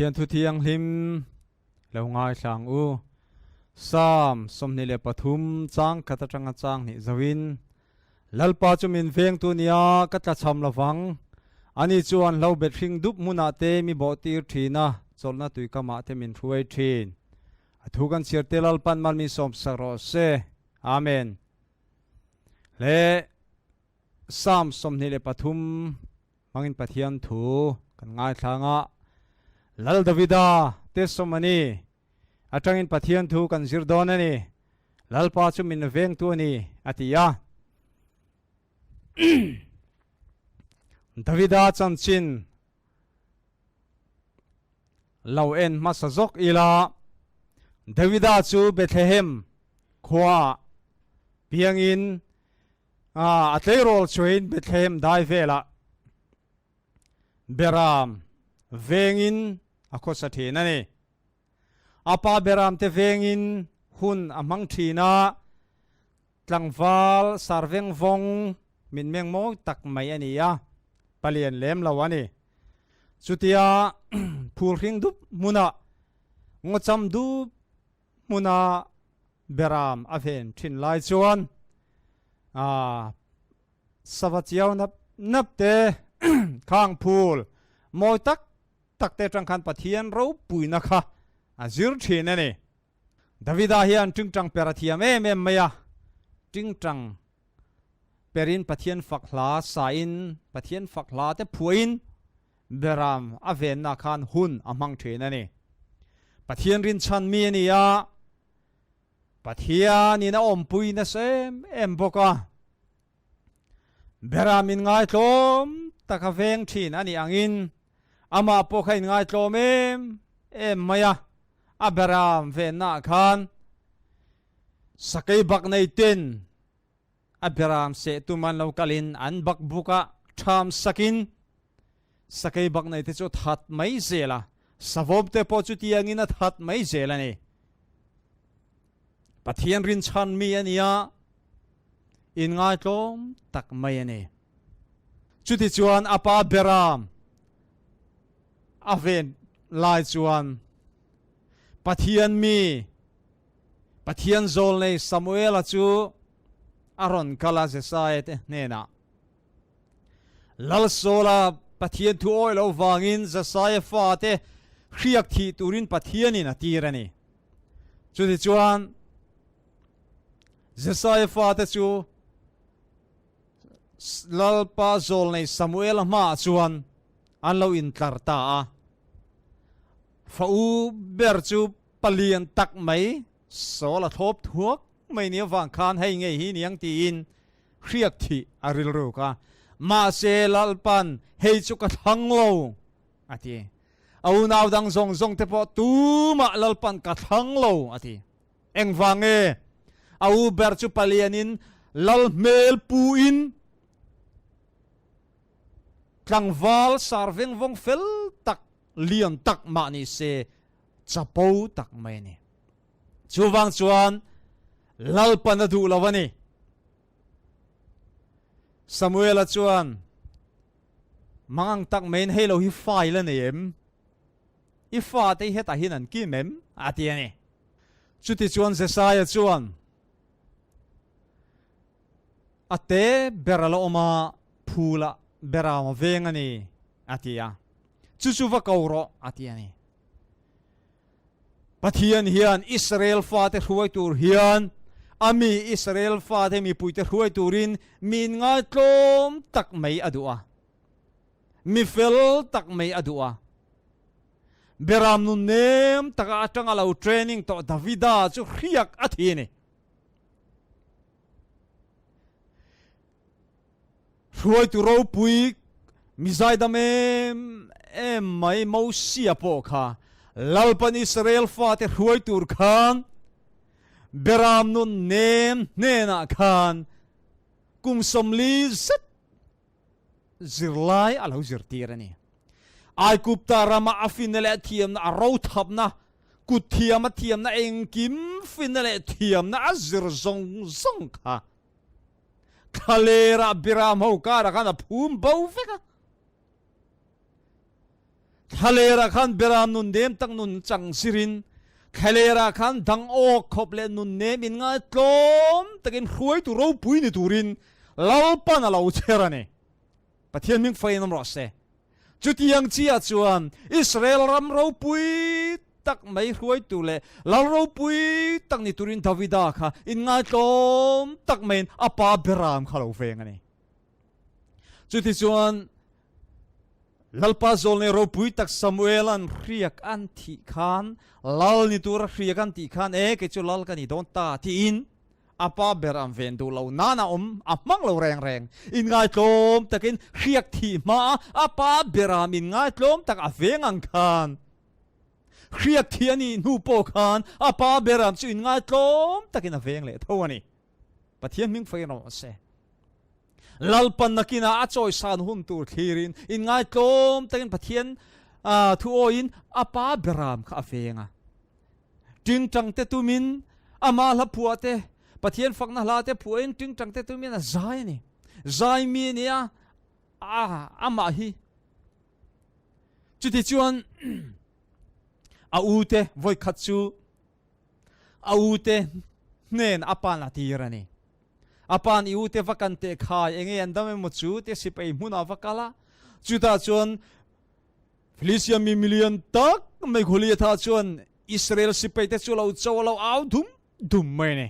pathian thu thiang hlim lo ngai thlang u sam somni le pathum chang khata tanga chang ni zawin lalpa chumin vengtu nia katla cham lawang ani chuan lo bet hring dup muna te mi bo tir thina cholna tui kama te min ruai thin athu kan sirte lalpan mal mi som saro se amen le sam somni le pathum mangin pathian thu kan ngai thlanga lal davida te somani atangin pathian thu kan zirdon ani lalpa chumin vengtu ani atia davida chanchin lo en masazok ila davida chu bethlehem khwa piangin atleirol chuin bethlehem dai vela beram vengin akhosathi nani apa beram te vengin hun amang thina tlangwal sarveng vong min meng mo tak mai ania palian lem lawani chutia phul hring dup muna ngocham du muna beram aven thin lai chuan savatiau nap te khang phul moi tak te tangkhan pathian ro puina kha azir thin ani davida hian tingtang perathiam em maya tingtang perin pathian fakla sain pathian fakla te phuin beram aven na khan hun amang thin ani pathian rin chan mi ania pathian ina ompui na sem em boka beramin ngai tlom takaveng thin ani angin ama pokhain ngai tlom em maya aberam ven na khan sakai bak nei ten aberam se tuman lokalin an bak buka tham sakin sakai bak nei te chu that mai zela savob te po chu tiangin a that mai zela ni pathian rin chan mi ania in ngai tlom tak mai ani chuti chuan apa beram aven lai chuan pathian mi pathian zol nei samuel chu aron kala society nena lal sola pathian thu oi lo wangin zasaya fa te khriak thi turin pathian in atirani chuti chuan zasaya fa te chu lalpa zol nei samuel ma chuan an lo in tlarta a fa u ber chu palian tak mai sola thop thuak mai nia wang khan hei ngei hi niang ti in khriak thi aril ro ka ma se lalpan hei chu ka thang lo ati au naw dang zong te po tu ma lalpan ka thang lo ati eng wange au ber chu palianin lal mel pu in tlangwal sarveng vong fel tak lian tak ma ni se chapo tak mai ni chuwang chuan lalpa na du lawani samuel a chuan mangang tak main helo hi faila nem I fa te heta hinan ki mem atiani chuti chuan Zesaya chuan ate beralo oma phula berama vengani atia chuchuwa kauro atiani pathian hian Israel fa te huai tur hian ami Israel fa te mi puite huai turin min ngai tlom tak mai adua mi fel tak mai adua beram nu nem taka atanga lau training to davida chu khiak athini huai tu ro pui mizai dame em mai mo sia po kha lalpan Israel fa te huai tur khan beram nu nem nena khan kum somli zat zirlai alo zirtirani ai kupta rama afinale thiam na ro thapna ku thiam na engkim finale thiam na azir zong zong kha khalera biram ho kara kana phum bo feka Thalera khan beram nun dem tak nun chang sirin khalera khan dang ok khop le nun nem in nga tlom takin hruai tu ro pui ni turin lalpa na lo cherani pathian ming fainam ro se chutiang chia chuan Israel ram ro pui tak mai hruai tu le lal ro pui tak ni turin Davida kha in nga tlom tak main apa beram khalo vengani chuti chuan lalpa zolne ro pui tak Samuel an riak an thi khan lal ni tur riak an ti khan ke chu lal ka ni don ta ti in apa beram ven du lo nana amang lo reng reng in ngai tlom takin riak thi ma apa beram in ngai tlom tak aveng ang khan riak thi ani nu po khan apa beram chu in ngai tlom takin aveng le thawani pathian ming fai no se lalpan nakina achoi san hun tur thirin in ngai tlom takin pathian thu o in apa beram kha venga ting tang te tumin ama la puate pathian fakna la te puin ting tang te tumin a zai ni zai mi nia ama hi chuti chuan a ute voi khatchu a ute nen apa na tirani apan iute vakante khai enge andame mochu te sipai huna vakala chuta chuan Philistia mi million tak mai kholi tha chuan Israel sipai te chu lo chawlo au dum mai ne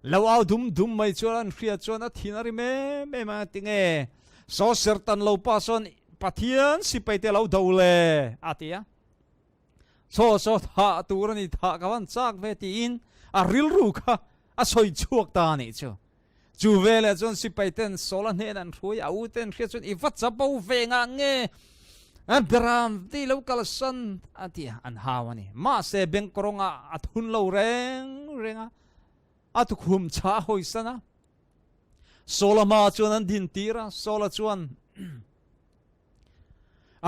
lo au dum mai chuan khria chuan a thinari me ma tinge so sertan lo pa son pathian sipai te lo dole atia so tha turani tha kawan chak ve ti in a ril ru kha a soi chuak ta ni chu chu vele chon sipai ten sola nen an thui au ten khria chon i vat chapo venga nge beram ti lo kalsan atia an hawani ma se beng koronga athun lo renga atu khum cha hoisana sola ma chuan an din tira sola chuan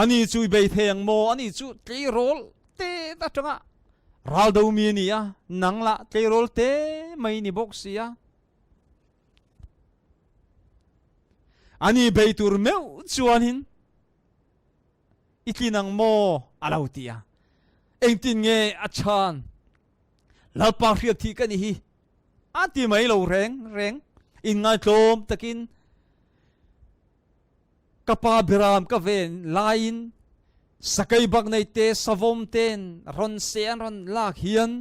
ani chui bei theng mo ani chu tli rol te ta tanga ral do mi ni ya nangla tli rol te mai ni box ya ani bei tur meu chuanin itlinang mo alautia engtin nge achan lalpa riak thi kan hi ati mai lo reng in ngai tlom takin kapa beram ka ven lain sakai bak nei te savom ten ron sean ron lak hian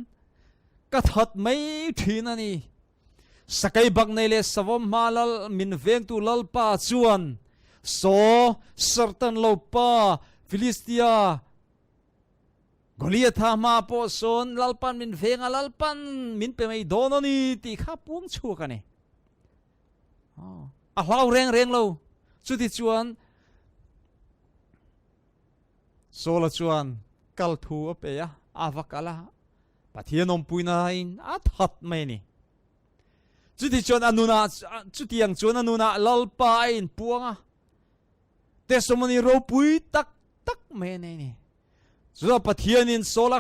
ka that mai thin ani sakai bak nei le savom malal min veng tu lalpa chuan so sartan lo pa Philistia Goliath ma po son lalpan min venga lalpan min pe mai dononi ti kha pung chu ka ne a hlau reng lo chu ti chuan sola chuan kal thu pe ya avakala pathianom puina in a that mai ni chu ti chuan anuna chu tiang chuan anuna lalpa in puanga testimony ro pui tak mai ni Zua pathianin sola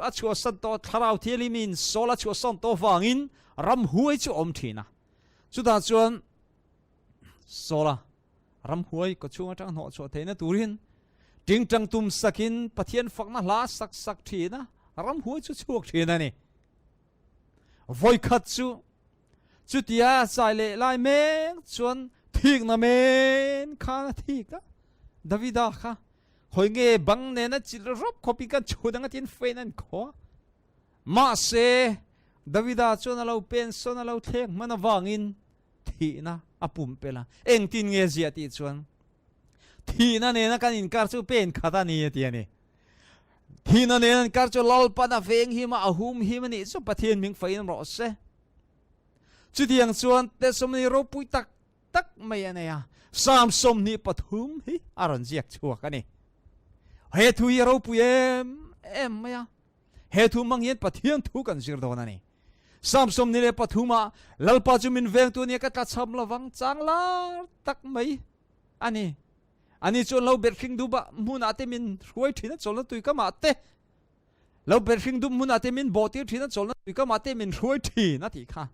achua san to tharau thialimin sola chua san to wangin ram huai chu om thina chuta chuan sola ram huai ko chunga tang no chu theina turin ting tang tum sakin pathian fakna la sak thina ram huai chu chuak thina ni voi khat chu tia sai le lai meng chuan thik na men khana thik da Davida kha hoi nge bang ne na chil rop copy kan chodang atin fenan kho ma se Davida chona lo pen sona lo thek mana wangin thina apum pela eng tin nge zia ti chuan thina ne na kan in kar chu pen khata ni ti ani thina ne na kar chu lal pa na veng hi ma ahum hi mani chu pathian ming fain ro se chu tiang chuan te somni ro pui tak mai anaya sam som ni pathum hi aron jiak chuak ani he thu yaro puyem maya he thu mangyen pathian thu kan zir do nani samsom ni le pathuma lalpa chumin veng tu ni ka ta cham lawang changla tak mai ani chon lo ber khing du ba mun ate min ruai thina cholna tui ka ma te lo ber khing du mun ate min botir thina cholna tui ka ma te min ruai thi na ti kha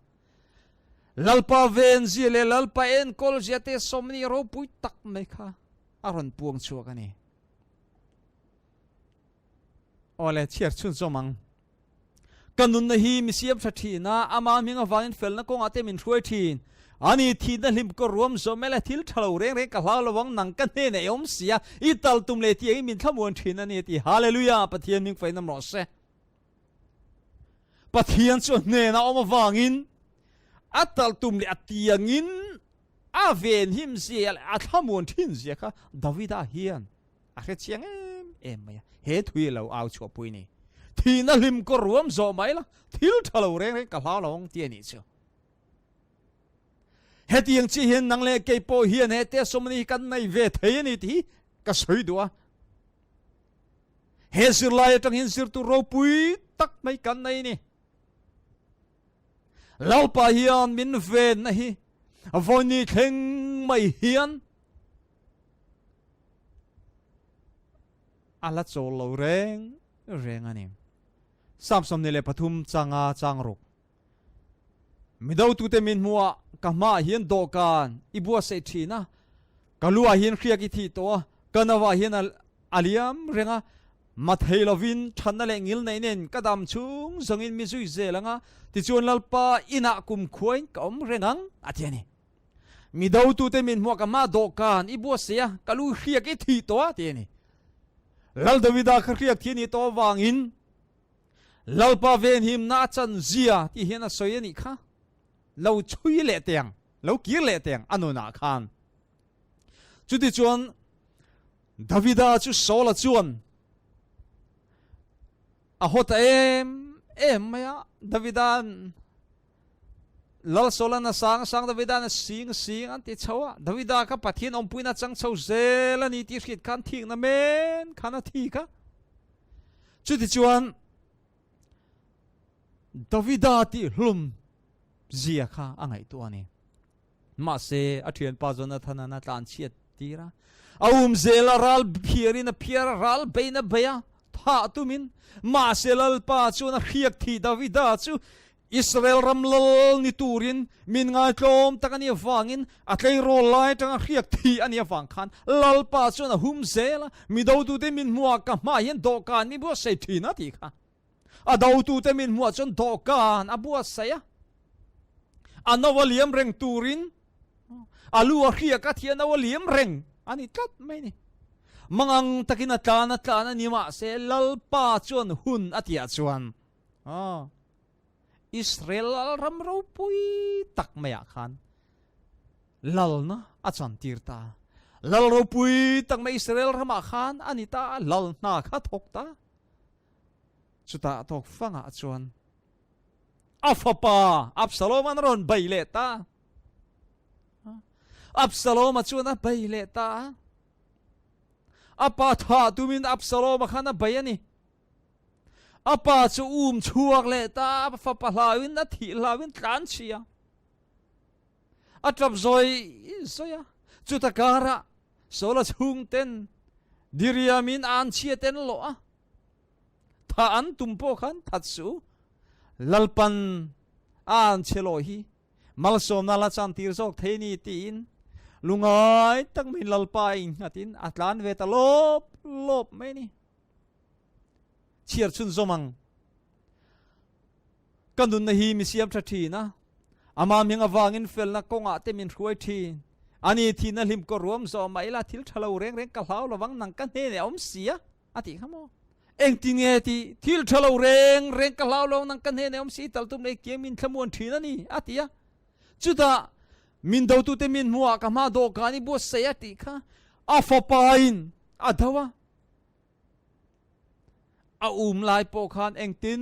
lalpa ven zi le lalpa en kol jate somni ro pui tak mai kha aron puang chuak ani ole chiar chun zomang kanun na hi mi siam tha thi na ama minga wangin fel na ko ate min thruai thin ani thi na lim ko rom zo mela thil thalo reng reng ka hlau lawang nang kan he ne om sia I tal tum le ti min thamun thin ani ti hallelujah pathian ming fai nam ro se pathian chu ne na om wangin atal tum le atiangin aven him sia a thamun thin sia kha davida hian a khe chiang em maya he thui lo au chu pui ni thi na lim ko rom zo mai la thil thalo reng reng ka hlau lawang ti ani chu hetiang chi hian nang le ke po hian he te somni kan nei ve thei ni ti ka soi dua he sir lai tang hin sir tu ro pui tak mai kan nei ni Lalpa hian min ven na hi avoni theng mai hian ala chol lo reng reng ani samsom ni le pathum changa changruk midau tu te min muwa kama hian dokan ibua se thina kalua hian khria ki thi to kanawa hian aliam renga mathailovin thanna le ngil nei nen kadam chung zongin mi zui zelanga ti chuan lalpa ina kum khuain kom rengang atiani midau tu te min muwa kama dokan ibua se kalu khria ki thi to atiani lal davida khria thini to wangin lalpa ven him na chan zia ti hian a soyani kha lâu chui lệ tiền lâu kia lệ tiền anh nà khan chú đi chuan Davida chú số là chuan à hốt em mày á Davida lal số là na sang Davida na sing anh ti cháu á Davida các bát thiên ông pui na trăng cháu dễ là ni ti khít khan thiêng na men khan na thi cả chú đi chuan Davida ti lum zia kha angai tu ani ma se athian pa zona thana na tan chiat tira zela ral phierin a phiar ral beina baya tha tumin ma se lal pa chu na khiak thi Davida chu Israel ramlal ni turin min ngai tlom takani wangin atlei rol lai tanga khiak thi ani wang khan lal pa chu na zela mi do tu te min muak ka ma hian do kan mi bo se thi na ti kha a do tu te min muak chon do kan a bo se ya anawaliam reng turin alu khia ka thia nawaliam reng ani tat mai ni mangang takina tlana ni ma se lalpa chuan hun atia chuan Israel ram ro pui tak maya khan lalna achan tirta lal ro pui tak mai Israel rama khan ani ta lal na kha thok ta chuta thok fanga chuan afapa Absalom an ron baileta Absalom achuna baileta apa tha tumin Absalom khana bayani apa chu chuak leta fapa lawin na thi lawin tlan chia atrap zoi zoya chutakara sola chung ten diriamin an chia ten lo a tha an tumpo khan thatsu lalpan an chelohi malsom nala chan tir jok theini tin lungai tak min lalpa in atin atlan veta lop mai ni chiar chun zomang kanun na hi mi siam thathi na ama minga wangin fel na konga te min hruai thi ani thi na lim ko rom zo mai la thil thalo reng ka hlau lawang nang kan he ne om sia ati khamo eng ti nge ti thil thalo reng ka hlau lo nang kan he ne om si tal tum le ke min thamun thi na ni atia chuta min do tu te min muwa ka ma do ka ni bo se ati kha afa pain adawa a lai po khan eng tin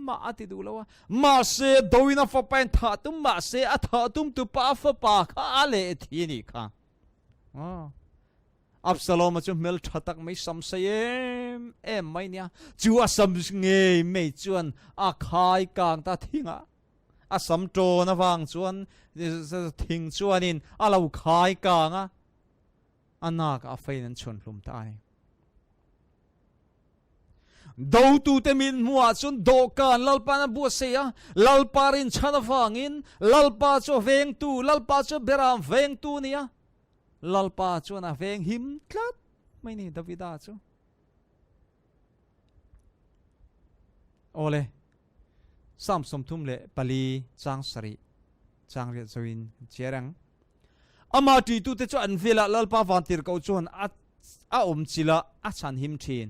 ma ati du lawa ma se doina fa pain tha tum ma se a tha tum tu pa fa pa kha ale thi ni kha Absalom chu mel thatak mai sam se em mai nia chu a sam nge me chuan a khai kang ta thinga a sam to na wang chuan thing chuanin a lo khai kang a anak a fein chon hlum ta ai do tu te min muwa chun do kan lalpa na bu se ya lalpa rin chana wangin lalpa chu vengtu lalpa chu beram vengtu nia lalpa chu na veng him tlat mai ni Davida chu ole sam som thum le pali chang sari chang ria zoin cherang ama ti tu te chu an vela lalpa vantir ko chon a chila a chan him thin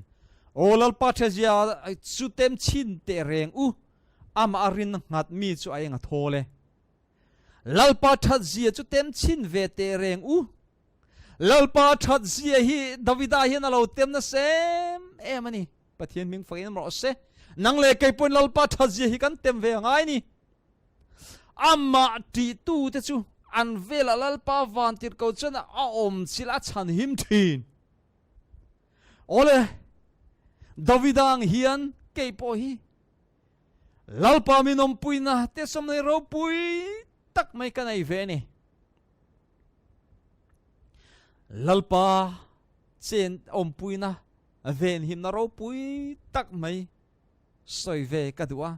o lalpa thazia chu tem chin te reng u ama arin ngat mi chu ai nga thole lalpa thazia chu tem chin ve te reng u lalpa thazia hi davida hi na lo tem na sem emani pathian ming fain ro se nang le kai pon lalpa thazia hi kan tem ve ngai ni amma ti tu te chu an vela lalpa vantir ko chana a chila chan him thin ole davidang hian kei po hi lalpa minom puina te som nei ro pui tak mai kanai ve ni lalpa chen puina ven him na ro pui tak mai soi ve ka duwa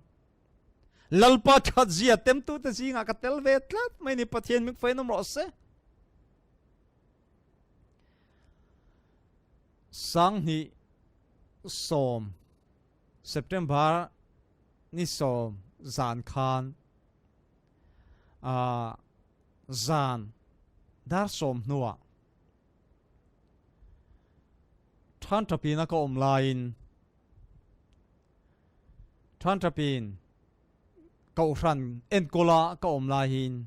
lalpa thazia tem tu te zinga ka tel ve tlat mai ni pathian mik fai nom ro se sang ni som September ni som zan khan zan dar som nuwa than tapina ko lain than tapin cậu ran en kola cậu la hin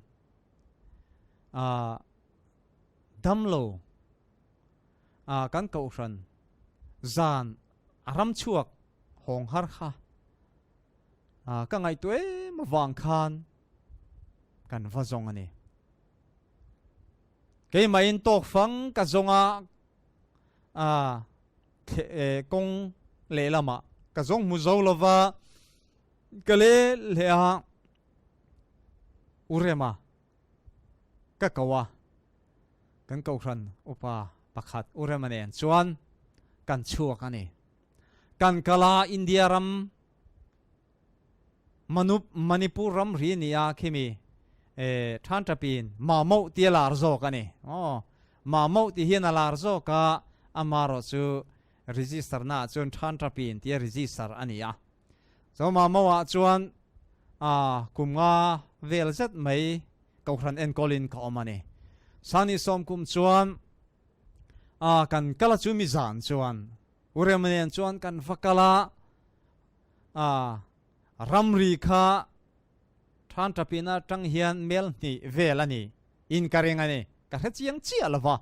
damlo kan cậu ran zan aram chuak hong har kha ka ngai tuế ma wang khan kan va zong ani ke mai in tok phang ka zonga kong le lama ka zong mu zo lova kale lea urema ka kawa kan kau ran upa pakhat urema nen chuan kan chuak ani kan kala india ram manipur ram ri nia khimi than tapin ma mo ti lar zo ka ni ma mo ti hian lar zo ka amaro chu register na chun than tapin ti register ania so ma mo wa chuan kumnga vel zet mai kau ran en kolin ka omani sani som kum chuan kan kala chu mi zan chuan uremanen chuan kan fakala ramri kha than tapina tang hian mel ni velani in karengani ka hrechiang chi alawa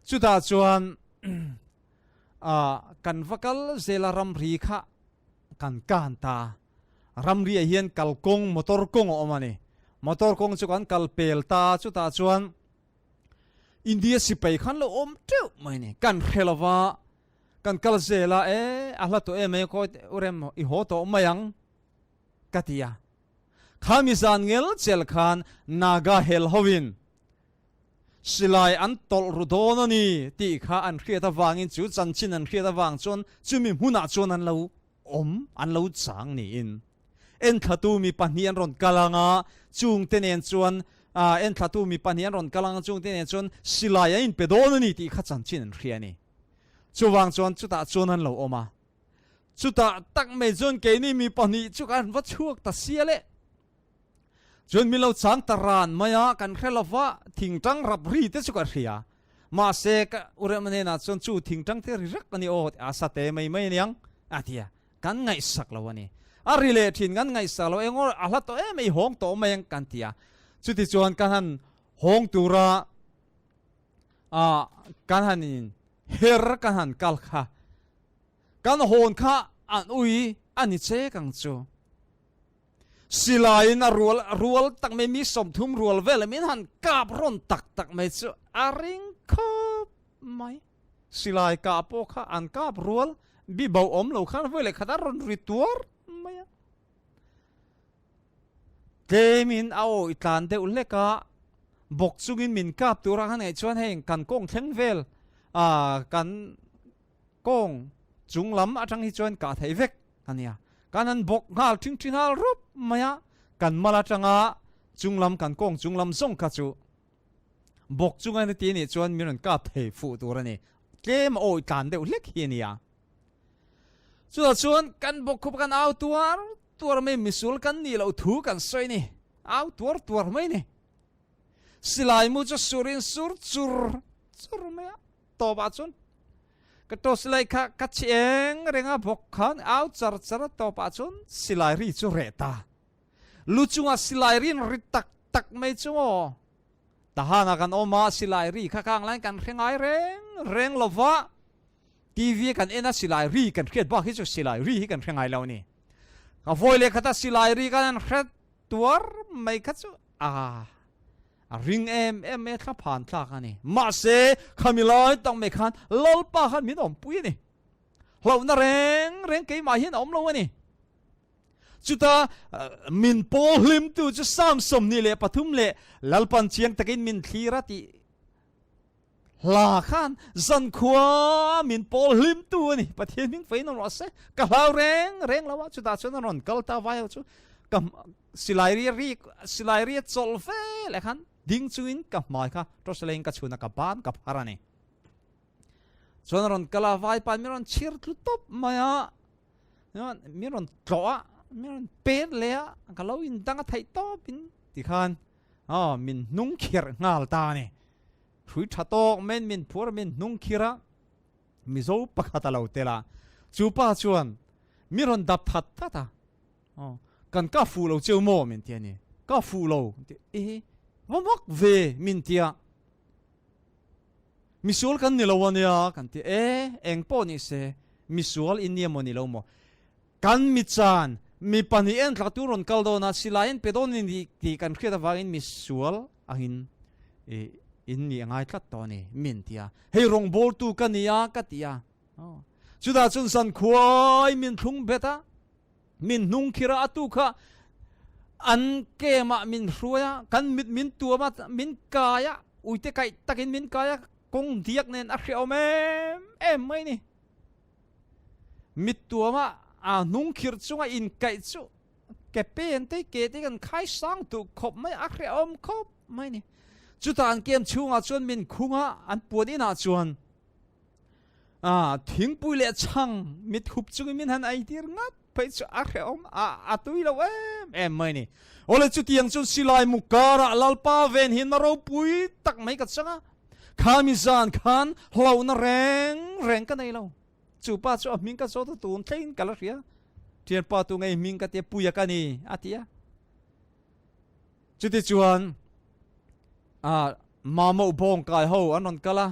chuta chuan kan vakal zela ramri kha kan kanta ramri hian kalkong motor kong omani motor kong chu kan kalpelta chuta chuan india sipai khan lo om teu mai ni kan khelawa kan kalzela ahla to me ko urem I ho to mayang katia khamizan ngel chel khan naga hel hovin silai an tol rudonani ti kha an khriata wangin chu chanchin an khriata wang chon chumi huna chon an lo an lo chang ni in en thatu mi pahnian ron kalanga chung tenen chuan en thatu mi pahnian ron kalanga chung tenen chon silai in pedonani ti kha chanchin an khriani chuwang chuan chuta chuan an lo oma chuta tak me chon ke ni mi pahni chu kan va chuak ta siale chon mi lo chang taran maya kan khelawa thingtang rabri te chu ka khia ma se ka uremane na chon chu thingtang te rak ani o asate mai mai niang atia kan ngai sak lawani arile thin kan ngai sak lo engor ala to mai hong to mayang kan tia chuti chuan kan han hong tura kan hanin her kan han kal kha kan hon kha an ui ani che kang chu silai na rual tak me mi som thum rual vel min han kap ron tak me chu aring khop mai silai ka po kha an kap rual bi bau om lo khan vele khata ron rituar maya kemin ao itlan de uleka bok chungin min kap tura han ei chuan heng kan kong thleng vel kan kong chung lam atang hi chuan ka thei vek ania kanan bok ngal thing hal rup maya kan mala tanga chunglam kan kong chunglam song kha chu bok chunga ni ti ni chuan miron ka thei fu turani tlem oi tlan de ulek hi nia chu ta chuan kan bok khup kan au tuar mai misul kan ni lo thu kan soi ni au tuar mai ni silai mu chu surin sur chur mai to ba chun ka to silai kha ka cheng renga bok khan au char to pa chun silai ri chu reta lu chunga silai rin ri tak mai chu ta hana kan oma silai ri kha kang lai kan khengai reng lova TV kan ena silai ri kan khet ba hi chu silai ri hi kan khengai lo ni ka voile khata silai ri kan khet tuar mai kha chu ring em me kha phan thla ka ni ma se khamilai tang me khan lalpa khan min om pui ni lo na reng ke ma hin om lo ni chuta min pol hlim tu chu sam som ni le pathum le lalpan chiang takin min thira ti la khan zan khwa min pol hlim tu ni pathian ming fein ro se ka lau reng lawa chuta chuna ron kal ta vai chu kam silai ri chol fe le khan ding chuin ka mai kha to seleng ka chuna ka ban ka pharani chuna ron kala vai pan mi ron chir tlu top maya mi ron tloa mi ron pet le ka lo in dang thai to pin ti khan min nung khir ngal ta ni thui thatok men min phur min nung khira mi zo pakhata lo tela chupa chuan mi ron dap that ta kan ka fu lo cheu mo min ti ani ka fu lo mok ve min tia misul kan ni lo wania kan ti eng po ni se misul in ni mo ni lo mo kan mi chan mi pani en thla tu ron kal do na silain pedon ni ti kan kheta wangin misul ahin in ni angai tlat to ni min tia hei rong bol tu kan nia ka tia chuda chun san khuai min thung beta min nung khira atu kha an ke ma min hruya kan mit min tua ma min kaya uite kai takin min kaya kong diak nen a hriom em mai ni mit tua ma nung khir chunga in kai chu ke pen te ke te kan khai sang tu khop mai a hriom khop mai ni chuta an kem chunga chun min khunga an puan ina chuan thing pui le chang mit khup chung min han ai tir ngat phai chu a hriom a tui lo em mai ni ole chu tiang chu silai mukara lalpa ven hin ro pui tak mai ka changa khami zan khan hlo na reng ka nei lo chu pa chu ming ka zo tu tun tlein kala ria tian pa tu ngai ming ka te puya ka ni atia chu ti chuan ma mo bong kai ho anon kala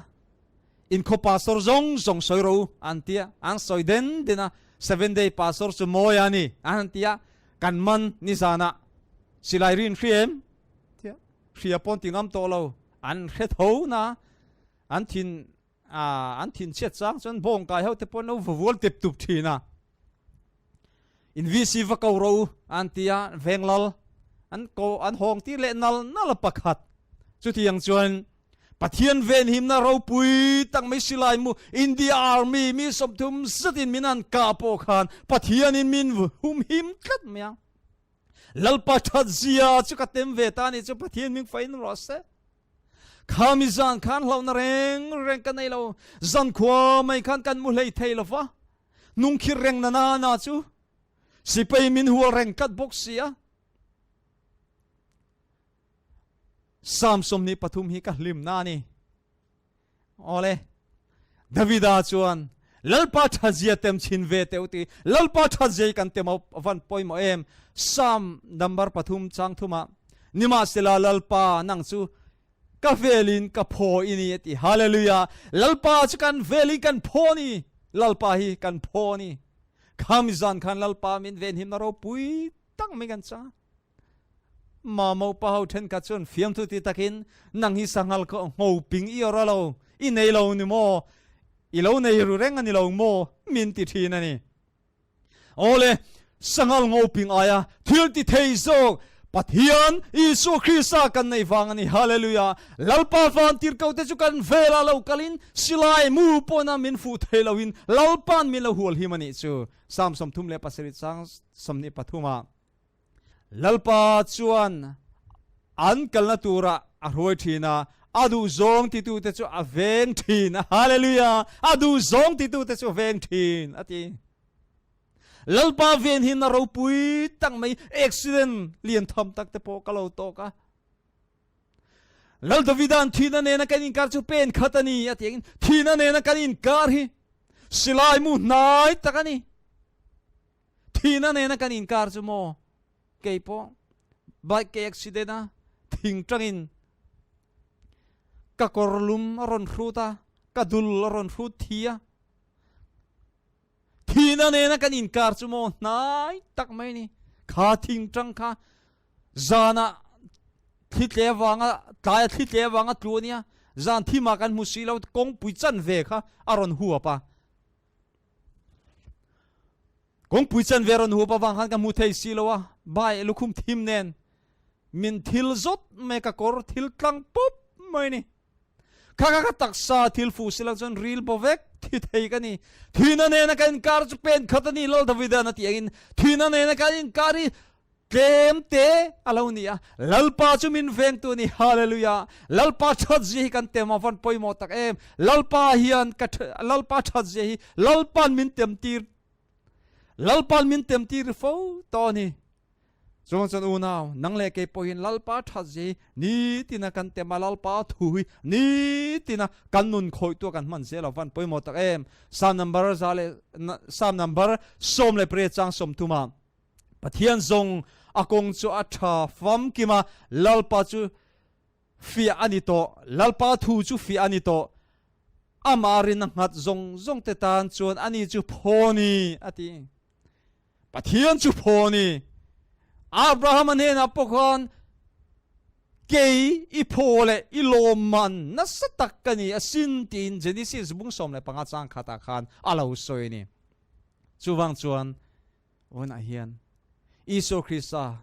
in kho pastor zong soi ro antia ang soi den dina 7-day pastor chu moya ni antia kan man ni sana silai rin friem tia fria pon tingam to lo an khet ho na an thin chet chang chon bong kai ho te pon no vol tep tup thina in vc va ko ro antia venglal an hong ti le nal pakhat chu tiang chuan pathian ven him na ro pui tang mai silai mu India army mi somthum zatin minan ka po khan pathian in min hum him tlat mya lalpa that zia chu ka tem ve ta ni chu pathian ming fain ro se khami zan khan hlo na reng ka nei lo zan khwa mai khan kan mu hlei thei lo fa nung khir reng na chu sipei min hual reng kat box sia Samsom ni pathum hi ka hlim na ni ole Davida chuan lalpa thazia tem chin ve teuti lalpa thazia kan temo van poimo em sam number pathum chang thuma nima sela lalpa nang chu ka velin ka pho ini ti hallelujah lalpa chu kan velin kan pho ni lalpa hi kan pho ni khamizan khan lalpa min ven him na ro pui tang mi kan cha ma mo pa ho then ka chun fiam thu ti takin nang hi sangal ko ngau ping i ora lo i nei lo ni mo i lo nei ru reng ani lo mo min ti thi na ni ole sangal ngau ping aya thil ti thei zo pathian isu khrista kan nei wang ani hallelujah lalpa fan tir kau te chu kan vela lo kalin silai mu pona min fu thei lo in lalpan mi lo hul hi mani chu sam som thum le pasari chang somni pathuma lalpa chuan an kalna tura a roi thina adu zong ti tu te chu a veng thin hallelujah adu zong ti tu te chu veng thin ati lalpa ven hin na ro pui tang mai accident lian tham tak te po kalo to ka lal davidan thina ne na kanin kar chu pen khatani ating thina ne na kanin kar hi silai mu nai takani thina ne na kanin kar chu mo keipo bike ke accident na thing tangin ka korlum ron fruta ka dul ron frut thia thina ne na kanin kar chu mo nai tak mai ni kha thing tang kha zana thit le wanga tlai thit le wanga tlunia zan thi ma kan musilo kong pui chan ve kha aron huwa pa kong pui chan ve ron huwa pa wang han ka mu thei silowa bai lukhum thim nen min thil zot me ka kor thil tlang pop mai ni kha taksa thil fu silak chon ril bovek thi thei ka ni thina ne na kan kar chu pen khatani lol davida na tiangin thina ne na kan kari kem te alonia lalpa chu min vengtu ni hallelujah lalpa that je kan te ma van poi mo tak em lalpa hian ka lalpa that je hi lalpan min tem tir fo to ni zong chan u naw nang le ke po hin lalpa that je ni tina kan te ma lalpa thui ni tina kan nun khoi tu kan man se la van poi mo tak em sam number som le pre chang som tu ma pathian zong akong chu atha fam kima lalpa chu fi ani to lalpa thu chu fi ani to amarin ngat zong te tan chuan ani chu phoni ati pathian chu phoni abraham ne na pokhan kei I phole I loman na satak kani asin tin genesis bung som le panga chang khata khan alo soi ni chuwang chuan on a hian Iso Krista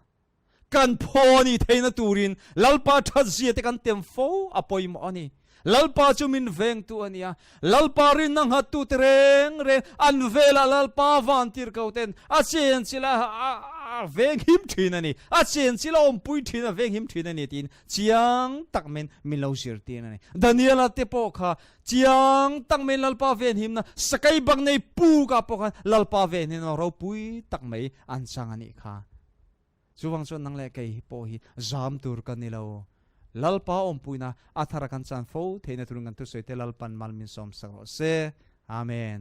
kan phoni theina turin lalpa that zia te kan tem fo apoi mo ani lalpa chu min veng tu ania lalpa rin nang hatu tereng re an vela lalpa van tir kauten a chen chila veng him thinani a chen chila om pui thina veng him thinani tin chiang takmen milo sir tinani daniel te po kha chiang takmen lalpa ven him na sakai bang nei pu ka po kha lalpa ven hin ro pui takmei an changani kha chuwang chon nang le kai po hi zam tur kan ni lo lalpa om puina athara kan chan fo theina turungan tu soite lalpan malmin som sang se amen